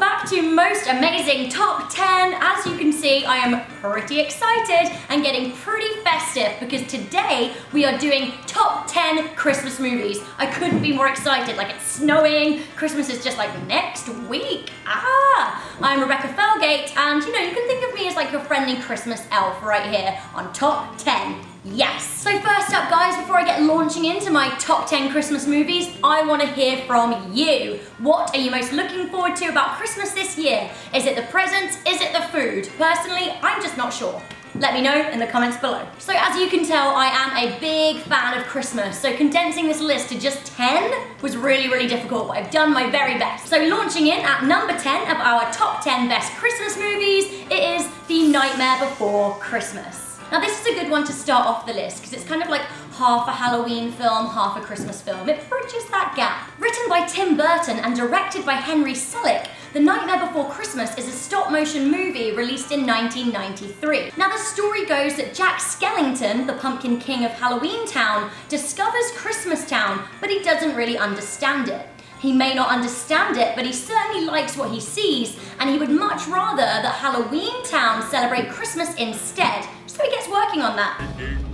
back to Most Amazing Top 10. As you can see, I am pretty excited and getting pretty festive because today we are doing top 10 Christmas movies. I couldn't be more excited. Like, it's snowing, Christmas is just like next week. I'm Rebecca Felgate, and you can think of me as like your friendly Christmas elf right here on Top 10. Yes! So first up, guys, before I get launching into my top 10 Christmas movies, I want to hear from you. What are you most looking forward to about Christmas this year? Is it the presents? Is it the food? Personally, I'm just not sure. Let me know in the comments below. So as you can tell, I am a big fan of Christmas, so condensing this list to just 10 was really difficult, but I've done my very best. So launching in at number 10 of our top 10 best Christmas movies, it is The Nightmare Before Christmas. Now this is a good one to start off the list because it's kind of like half a Halloween film, half a Christmas film. It bridges that gap. Written by Tim Burton and directed by Henry Selick, The Nightmare Before Christmas is a stop-motion movie released in 1993. Now the story goes that Jack Skellington, the Pumpkin King of Halloween Town, discovers Christmas Town, but he doesn't really understand it. He may not understand it, but he certainly likes what he sees, and he would much rather that Halloween Town celebrate Christmas instead, so he gets working on that. Making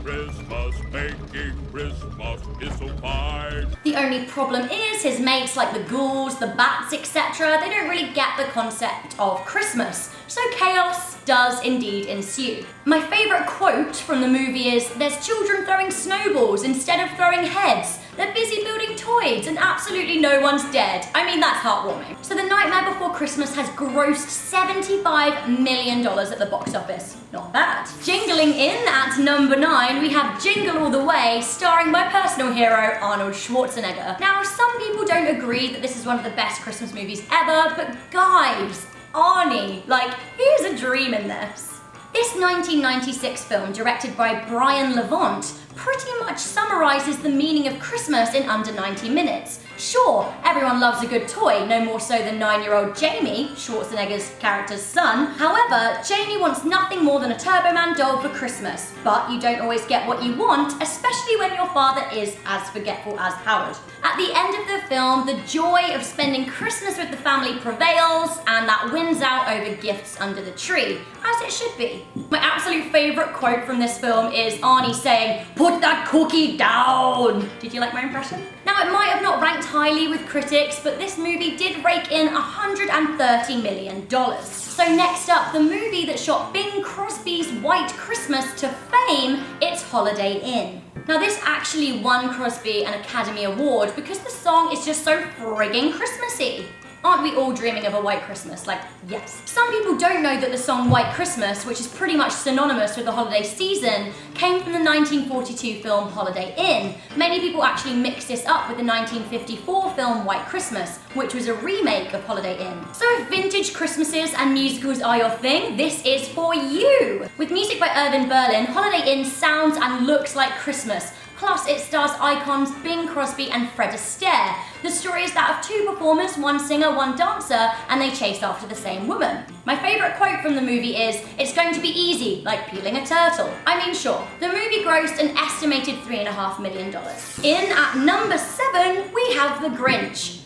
Christmas is so fine. The only problem is his mates like the ghouls, the bats, etc., they don't really get the concept of Christmas, so chaos does indeed ensue. My favourite quote from the movie is, "There's children throwing snowballs instead of throwing heads. They're busy building toys and absolutely no one's dead." I mean, that's heartwarming. So The Nightmare Before Christmas has grossed $75 million at the box office. Not bad. Jingling in at number 9, we have Jingle All the Way, starring my personal hero, Arnold Schwarzenegger. Now, some people don't agree that this is one of the best Christmas movies ever, but guys, Arnie, like, here's a dream in this. This 1996 film, directed by Brian Levant, pretty much summarizes the meaning of Christmas in under 90 minutes. Sure, everyone loves a good toy, no more so than 9-year-old Jamie, Schwarzenegger's character's son. However, Jamie wants nothing more than a Turbo Man doll for Christmas. But you don't always get what you want, especially when your father is as forgetful as Howard. At the end of the film, the joy of spending Christmas with the family prevails, and that wins out over gifts under the tree, as it should be. My absolute favorite quote from this film is Arnie saying, "Put that cookie down!" Did you like my impression? Now, it might have not ranked highly with critics, but this movie did rake in $130 million. So next up, the movie that shot Bing Crosby's White Christmas to fame, it's Holiday Inn. Now this actually won Crosby an Academy Award because the song is just so frigging Christmassy. Aren't we all dreaming of a white Christmas? Like, yes. Some people don't know that the song White Christmas, which is pretty much synonymous with the holiday season, came from the 1942 film Holiday Inn. Many people actually mix this up with the 1954 film White Christmas, which was a remake of Holiday Inn. So if vintage Christmases and musicals are your thing, this is for you! With music by Irving Berlin, Holiday Inn sounds and looks like Christmas. Plus, it stars icons Bing Crosby and Fred Astaire. The story is that of two performers, one singer, one dancer, and they chase after the same woman. My favourite quote from the movie is, "It's going to be easy, like peeling a turtle." I mean, sure. The movie grossed an estimated $3.5 million. In at number 7, we have The Grinch.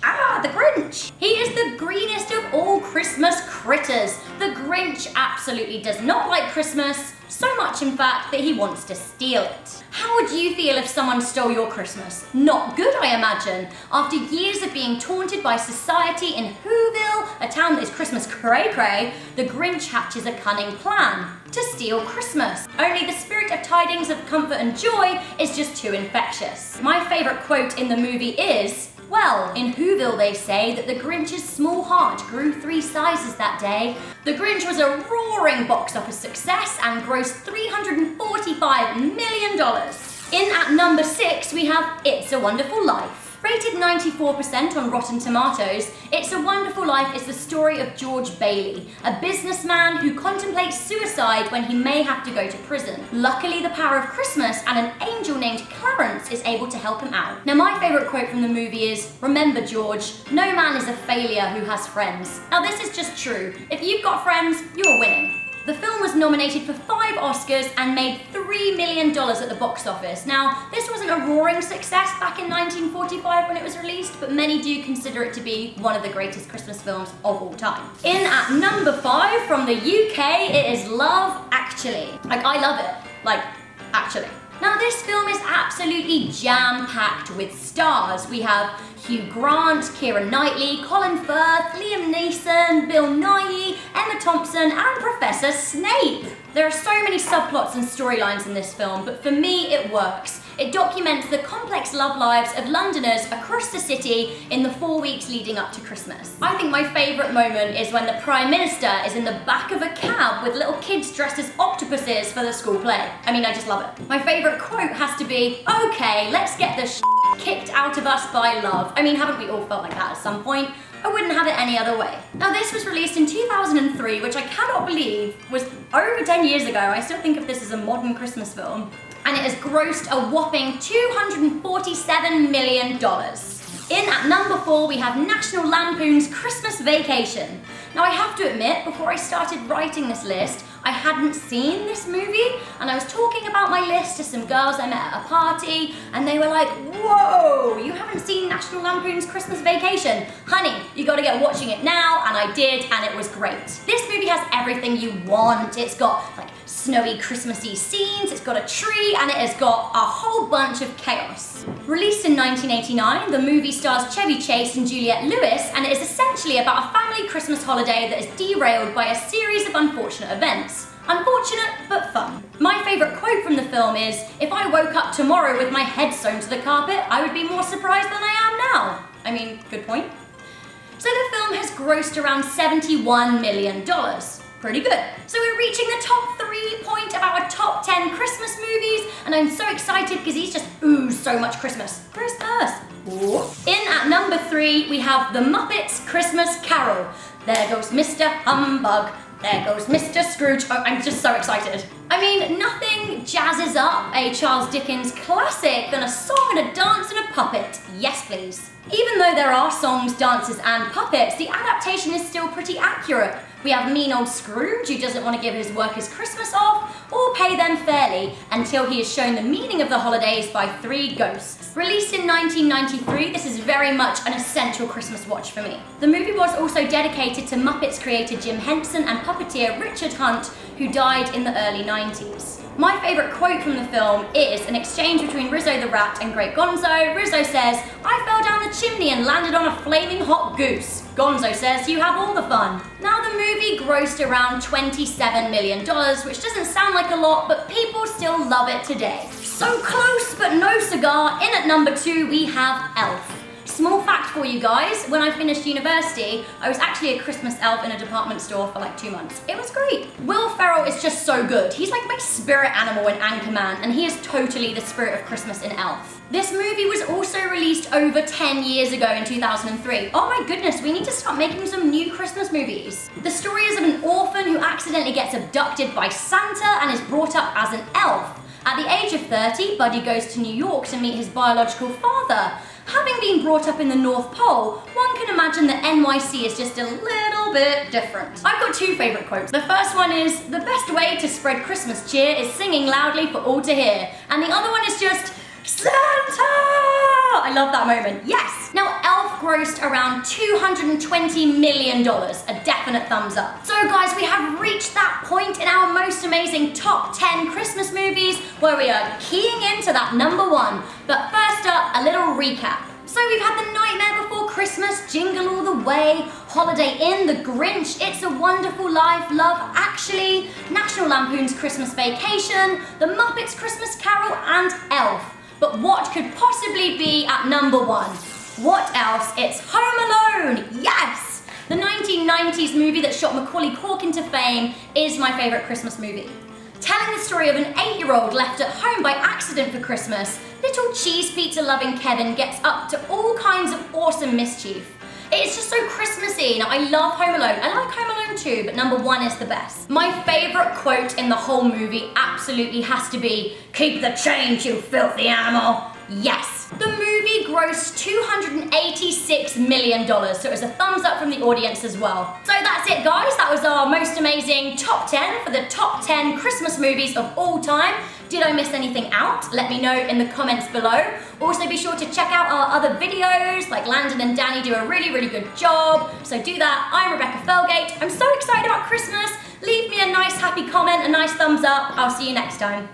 The Grinch! He is the greenest of all Christmas critters. The Grinch absolutely does not like Christmas, so much in fact that he wants to steal it. How would you feel if someone stole your Christmas? Not good, I imagine. After years of being taunted by society in Whoville, a town that is Christmas cray-cray, the Grinch hatches a cunning plan to steal Christmas. Only the spirit of tidings of comfort and joy is just too infectious. My favourite quote in the movie is, "Well, in Whoville they say that the Grinch's small heart grew 3 sizes that day." The Grinch was a roaring box office success and grossed $345 million. In at number 6, we have It's a Wonderful Life. Rated 94% on Rotten Tomatoes, It's a Wonderful Life is the story of George Bailey, a businessman who contemplates suicide when he may have to go to prison. Luckily, the power of Christmas and an angel named Clarence is able to help him out. Now, my favourite quote from the movie is, "Remember, George, no man is a failure who has friends." Now, this is just true. If you've got friends, you're winning. The film was nominated for 5 Oscars and made $3 million at the box office. Now, this wasn't a roaring success back in 1945 when it was released, but many do consider it to be one of the greatest Christmas films of all time. In at number 5 from the UK, it is Love Actually. Like, I love it. Like, actually. Now, this film is absolutely jam-packed with stars. We have Hugh Grant, Keira Knightley, Colin Firth, Liam Neeson, Bill Nighy, Emma Thompson, and Professor Snape. There are so many subplots and storylines in this film, but for me, it works. It documents the complex love lives of Londoners across the city in the 4 weeks leading up to Christmas. I think my favourite moment is when the Prime Minister is in the back of a cab with little kids dressed as octopuses for the school play. I mean, I just love it. My favourite quote has to be, "Okay, let's get the kicked out of us by love." I mean, haven't we all felt like that at some point? I wouldn't have it any other way. Now, this was released in 2003, which I cannot believe was over 10 years ago. I still think of this as a modern Christmas film. And it has grossed a whopping $247 million. In at number 4, we have National Lampoon's Christmas Vacation. Now, I have to admit, before I started writing this list, I hadn't seen this movie, and I was talking about my list to some girls I met at a party, and they were like, "Whoa, you haven't seen National Lampoon's Christmas Vacation? Honey, you gotta get watching it now," and I did, and it was great. This movie has everything you want. It's got like snowy Christmassy scenes, it's got a tree, and it has got a whole bunch of chaos. Released in 1989, the movie stars Chevy Chase and Juliette Lewis, and it is essentially about a family Christmas holiday that is derailed by a series of unfortunate events. Unfortunate, but fun. My favourite quote from the film is, "If I woke up tomorrow with my head sewn to the carpet, I would be more surprised than I am now." I mean, good point. So the film has grossed around $71 million. Pretty good. So we're reaching the top 3 point of our top 10 Christmas movies, and I'm so excited because he's just oozed so much Christmas. Christmas! Ooh. In at number 3, we have The Muppets Christmas Carol. There goes Mr. Humbug. There goes Mr. Scrooge. Oh, I'm just so excited. I mean, nothing jazzes up a Charles Dickens classic than a song and a dance and a puppet. Yes, please. Even though there are songs, dances, and puppets, the adaptation is still pretty accurate. We have mean old Scrooge who doesn't want to give his workers Christmas off or pay them fairly until he is shown the meaning of the holidays by 3 ghosts. Released in 1993, this is very much an essential Christmas watch for me. The movie was also dedicated to Muppets creator Jim Henson and puppeteer Richard Hunt, who died in the early 90s. My favourite quote from the film is an exchange between Rizzo the Rat and Great Gonzo. Rizzo says, "I fell down the chimney and landed on a flaming hot goose." Gonzo says, "You have all the fun." Now, the movie grossed around $27 million, which doesn't sound like a lot, but people still love it today. So close, but no cigar. In at number 2, we have Elf. Small fact for you guys, when I finished university, I was actually a Christmas elf in a department store for like 2 months. It was great. Will Ferrell is just so good. He's like my spirit animal in Anchorman, and he is totally the spirit of Christmas in Elf. This movie was also released over 10 years ago in 2003. Oh my goodness, we need to start making some new Christmas movies. The story is of an orphan who accidentally gets abducted by Santa and is brought up as an elf. At the age of 30, Buddy goes to New York to meet his biological father. Having been brought up in the North Pole, one can imagine that NYC is just a little bit different. I've got 2 favourite quotes. The first one is, "The best way to spread Christmas cheer is singing loudly for all to hear." And the other one is just, "Santa!" I love that moment. Yes! Now, Elf grossed around $220 million, a definite thumbs up. So guys, we have reached that point in our most amazing top 10 Christmas movies where we are keying into that number 1. But first up, a little recap. So we've had The Nightmare Before Christmas, Jingle All the Way, Holiday Inn, The Grinch, It's a Wonderful Life, Love Actually, National Lampoon's Christmas Vacation, The Muppets Christmas Carol, and Elf. But what could possibly be at number 1? What else? It's Home Alone! Yes! The 1990s movie that shot Macaulay Culkin to fame is my favourite Christmas movie. Telling the story of an 8-year-old left at home by accident for Christmas, little cheese pizza loving Kevin gets up to all kinds of awesome mischief. It's just so Christmassy. Now, I love Home Alone. I like Home Alone too, but number 1 is the best. My favourite quote in the whole movie absolutely has to be, "Keep the change, you filthy animal." Yes. The movie grossed $286 million, so it was a thumbs up from the audience as well. So that's it, guys. That was our most amazing top 10 for the top 10 Christmas movies of all time. Did I miss anything out? Let me know in the comments below. Also, be sure to check out our other videos, like Landon and Danny do a really, really good job. So do that. I'm Rebecca Felgate. I'm so excited about Christmas. Leave me a nice, happy comment, a nice thumbs up. I'll see you next time.